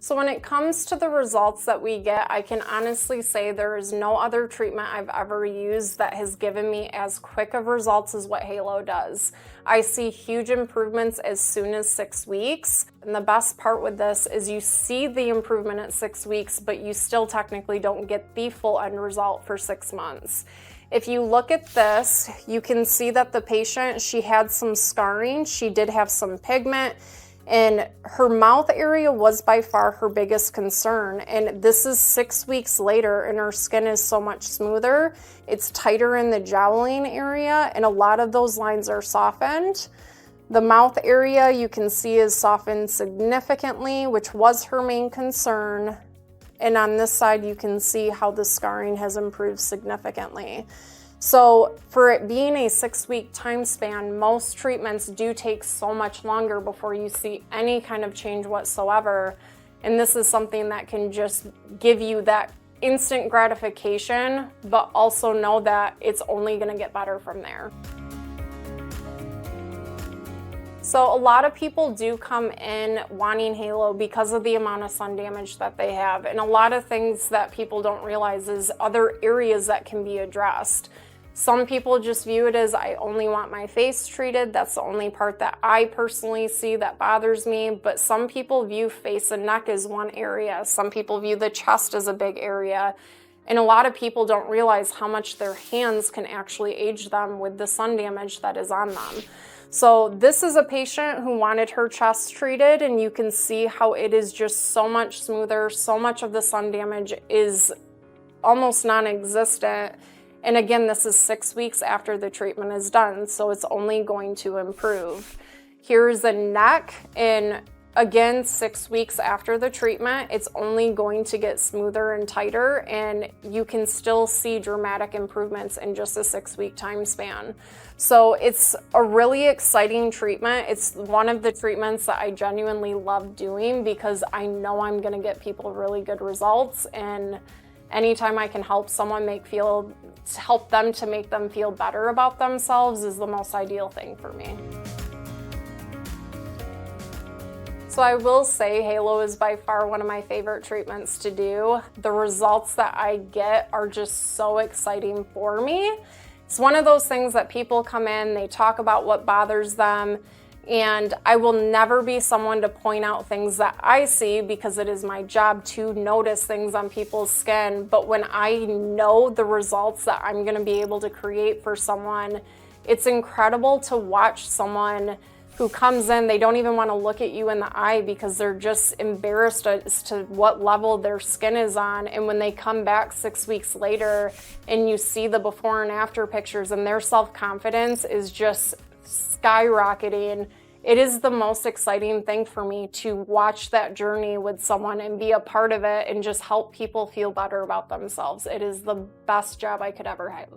So when it comes to the results that we get, I can honestly say there is no other treatment I've ever used that has given me as quick of results as what Halo does. I see huge improvements as soon as 6 weeks. And the best part with this is you see the improvement at 6 weeks, but you still technically don't get the full end result for 6 months. If you look at this, you can see that the patient, she had some scarring, she did have some pigment, and her mouth area was by far her biggest concern. And this is 6 weeks later and her skin is so much smoother. It's tighter in the jowling area and a lot of those lines are softened. The mouth area you can see is softened significantly, which was her main concern. And on this side, you can see how the scarring has improved significantly. So for it being a 6-week time span, most treatments do take so much longer before you see any kind of change whatsoever. And this is something that can just give you that instant gratification, but also know that it's only going to get better from there. So a lot of people do come in wanting Halo because of the amount of sun damage that they have. And a lot of things that people don't realize is other areas that can be addressed. Some people just view it as, I only want my face treated. That's the only part that I personally see that bothers me. But some people view face and neck as one area. Some people view the chest as a big area. And a lot of people don't realize how much their hands can actually age them with the sun damage that is on them. So this is a patient who wanted her chest treated, and you can see how it is just so much smoother. So much of the sun damage is almost non-existent. And again, this is 6 weeks after the treatment is done, so it's only going to improve. Here's the neck, and again, 6 weeks after the treatment, it's only going to get smoother and tighter, and you can still see dramatic improvements in just a 6-week time span. So it's a really exciting treatment. It's one of the treatments that I genuinely love doing because I know I'm gonna get people really good results, and anytime I can help someone help them to make them feel better about themselves is the most ideal thing for me. So I will say Halo is by far one of my favorite treatments to do. The results that I get are just so exciting for me. It's one of those things that people come in, they talk about what bothers them, and I will never be someone to point out things that I see because it is my job to notice things on people's skin. But when I know the results that I'm going to be able to create for someone, it's incredible to watch someone who comes in, they don't even want to look at you in the eye because they're just embarrassed as to what level their skin is on. And when they come back 6 weeks later and you see the before and after pictures and their self-confidence is just skyrocketing, it is the most exciting thing for me to watch that journey with someone and be a part of it and just help people feel better about themselves. It is the best job I could ever have.